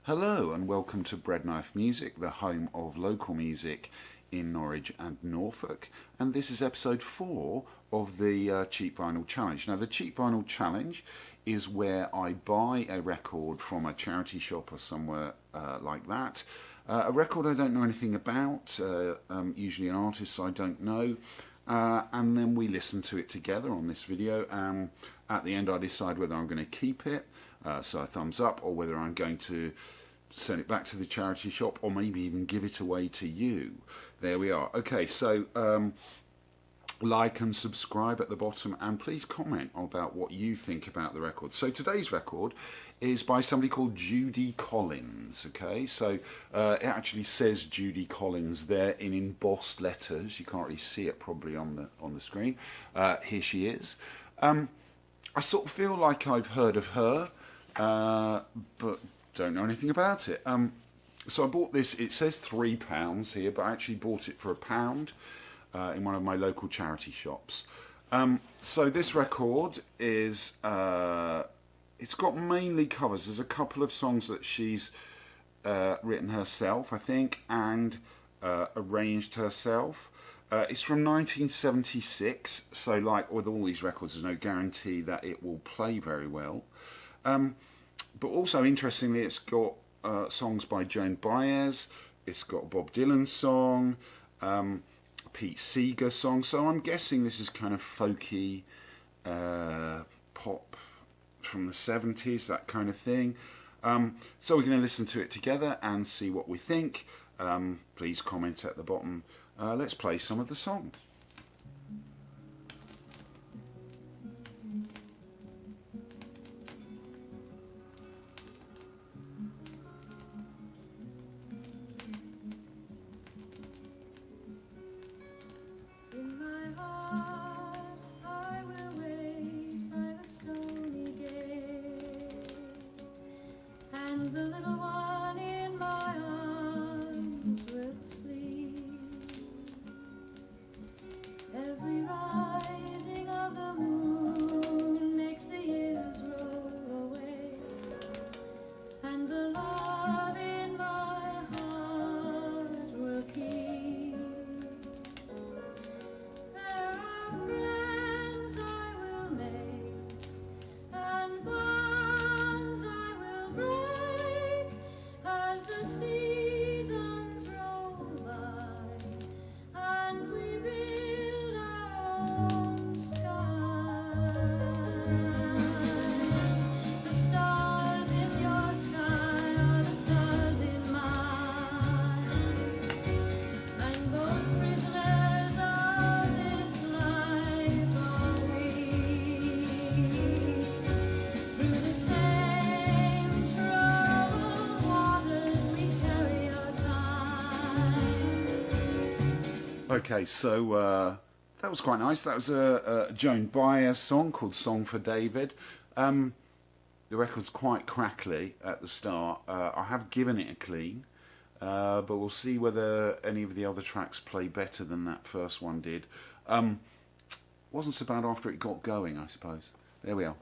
Hello and welcome to Breadknife Music, the home of local music in Norwich and Norfolk, and this is episode 4 of the Cheap Vinyl Challenge. Now the Cheap Vinyl Challenge is where I buy a record from a charity shop or somewhere like that, a record I don't know anything about, usually an artist I don't know, and then we listen to it together on this video, and at the end I decide whether I'm going to keep it, so a thumbs up, or whether I'm going to send it back to the charity shop, or maybe even give it away to you. There we are. Okay, so like and subscribe at the bottom, and please comment about what you think about the record. So today's record is by somebody called Judy Collins. Okay, so it actually says Judy Collins there in embossed letters. You can't really see it probably on the screen. Here she is. I sort of feel like I've heard of her, but don't know anything about it. So I bought this. It says £3 here, but I actually bought it for £1 in one of my local charity shops. So this record is it's got mainly covers. There's a couple of songs that she's written herself, I think, and arranged herself. It's from 1976, so like with all these records, there's no guarantee that it will play very well. But also, interestingly, it's got songs by Joan Baez, it's got a Bob Dylan song, Pete Seeger song, so I'm guessing this is kind of folky pop from the 70s, that kind of thing. So we're going to listen to it together and see what we think. Please comment at the bottom. Let's play some of the songs. The little one in my arms will sleep. Every rising of the moon makes the years roll away, and the love in my heart will keep. There are friends I will make, and bonds I will break. Okay, so that was quite nice. That was a Joan Baez song called Song for David. The record's quite crackly at the start. I have given it a clean, but we'll see whether any of the other tracks play better than that first one did. Wasn't so bad after it got going, I suppose. There we are.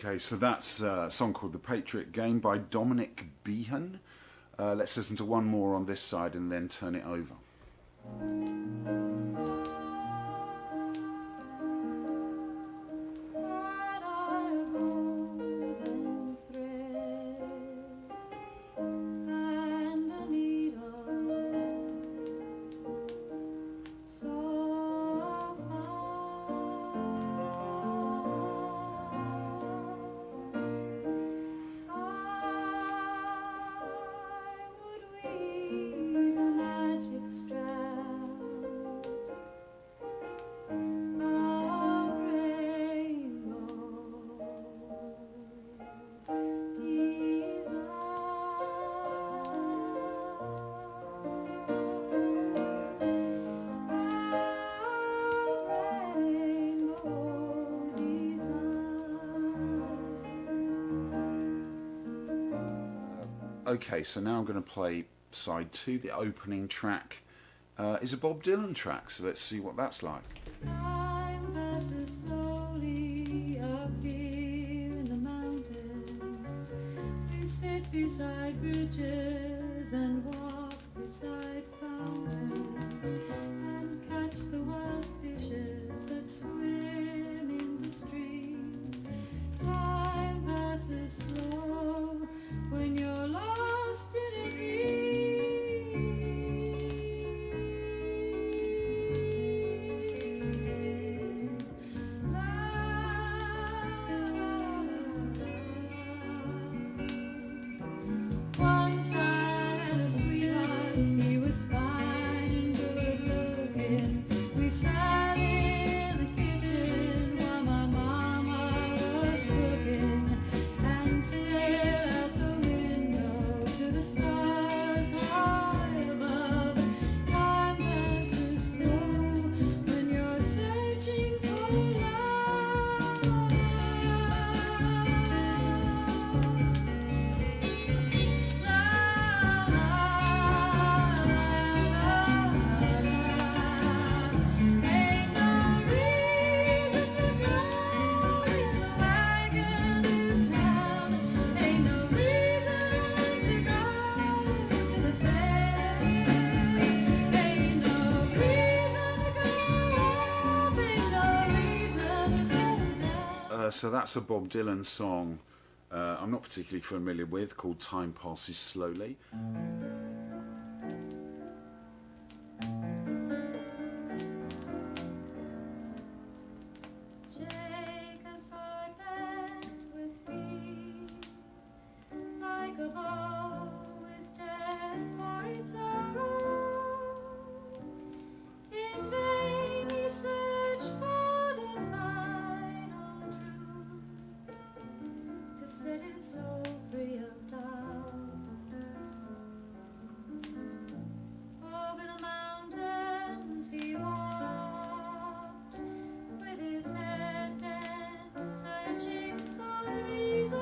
Okay, so that's a song called The Patriot Game by Dominic Behan. Let's listen to one more on this side and then turn it over. Had I a golden thread and a needle so I would weave a magic strand of rainbow Okay, so now I'm going to play side 2. The opening track is a Bob Dylan track, so let's see what that's like. Time passes slowly up here in the mountains. We sit beside bridges and walk beside fountains and catch the wild fishes that swim in the streams. Time passes slow when you're lost in a dream. La, la, la. Once I had a sweetheart, he was fine and good looking. We sat in the kitchen while my mama was cooking and stared out the window to the stars high above. Time passes slow when you're searching for love. La, la, ain't no reason to go in the wagon to town. Ain't no reason to go to the fair. Ain't no reason to go up. Ain't no reason to go down. So that's a Bob Dylan song I'm not particularly familiar with, called Time Passes Slowly. Jacob's heart bent with feet, like a bow with death for its arrow. In vain he searched for the final truth to set his soul free of doubt. Over the mountains he walked, with his head bent, searching for reasons.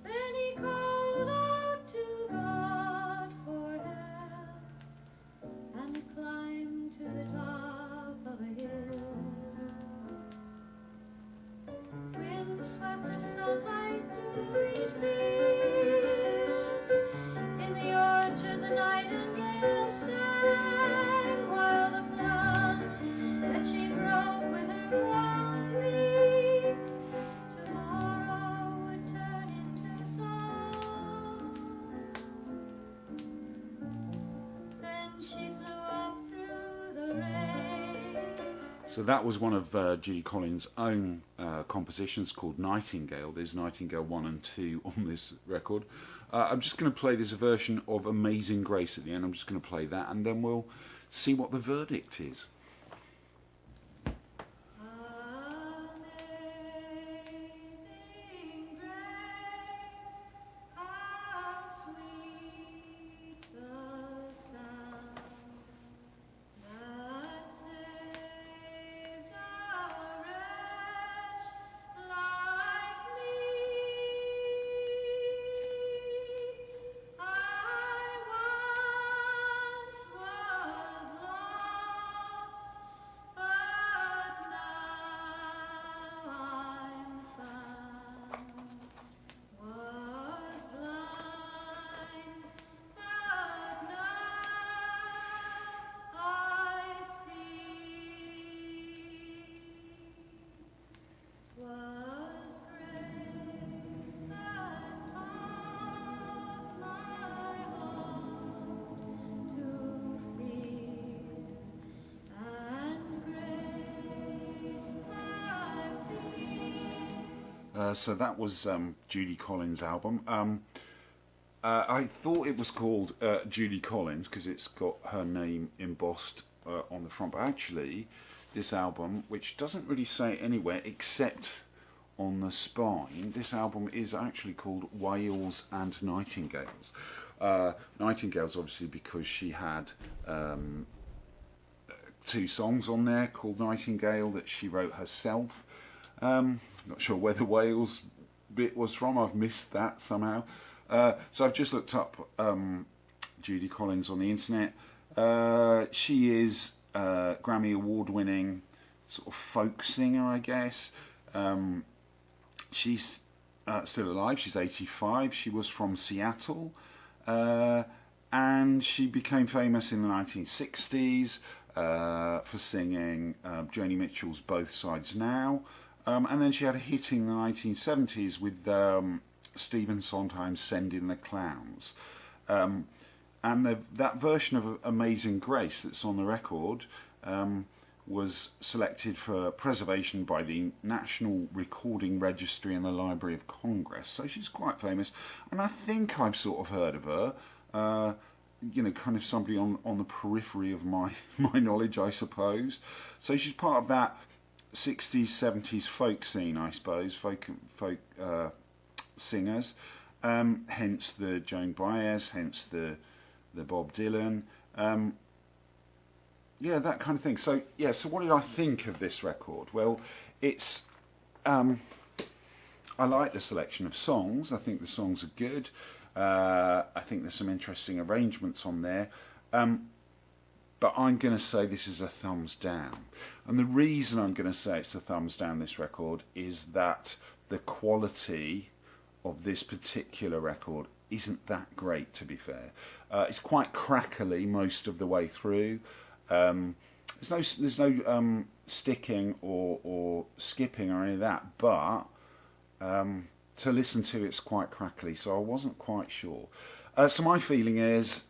Then he called out to God for help and climbed to the top of a hill. Wind swept the sunlight through the wheat fields. In the orchard the nightingale sang, while the plums that she broke with her brown beak tomorrow would turn into song. Then she flew up through the rain. So that was one of Judy Collins' own compositions called Nightingale. There's Nightingale 1 and 2 on this record. I'm just going to play this version of Amazing Grace at the end. I'm just going to play that and then we'll see what the verdict is. Amazing grace, how sweet the sound that saved a wretch like me. I once was lost, So that was Judy Collins' album. I thought it was called Judy Collins because it's got her name embossed on the front, but actually this album, which doesn't really say it anywhere except on the spine, this album is actually called Whales and Nightingales. Nightingales obviously because she had two songs on there called Nightingale that she wrote herself. Not sure where the Wales bit was from, I've missed that somehow. So I've just looked up Judy Collins on the internet. She is a Grammy Award winning sort of folk singer, I guess. She's still alive, she's 85, she was from Seattle, and she became famous in the 1960s for singing Joni Mitchell's Both Sides Now, and then she had a hit in the 1970s with Stephen Sondheim's Send in the Clowns. And that version of Amazing Grace that's on the record was selected for preservation by the National Recording Registry and the Library of Congress. So she's quite famous, and I think I've sort of heard of her. Kind of somebody on the periphery of my knowledge, I suppose. So she's part of that 60s, 70s folk scene, I suppose, folk singers. Hence the Joan Baez, hence the Bob Dylan. That kind of thing. So what did I think of this record? Well, it's I like the selection of songs. I think the songs are good. I think there's some interesting arrangements on there. But I'm going to say this is a thumbs down. And the reason I'm going to say it's a thumbs down, this record, is that the quality of this particular record isn't that great, to be fair. It's quite crackly most of the way through. There's no sticking or skipping or any of that, but to listen to it's quite crackly, so I wasn't quite sure. So my feeling is,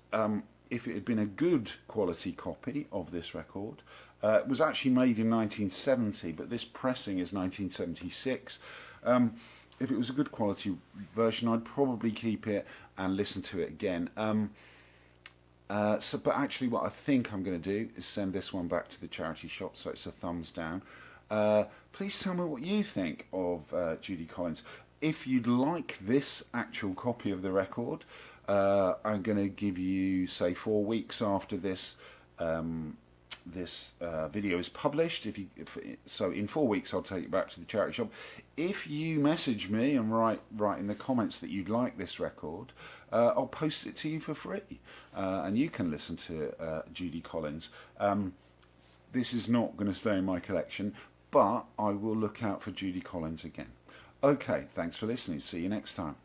if it had been a good quality copy of this record, it was actually made in 1970, but this pressing is 1976. If it was a good quality version, I'd probably keep it and listen to it again. But actually what I think I'm going to do is send this one back to the charity shop, so it's a thumbs down. Please tell me what you think of Judy Collins. If you'd like this actual copy of the record, I'm going to give you, say, 4 weeks after this video is published. So in 4 weeks I'll take you back to the charity shop. If you message me and write in the comments that you'd like this record, I'll post it to you for free, and you can listen to Judy Collins. This is not going to stay in my collection, but I will look out for Judy Collins again. Okay, thanks for listening. See you next time.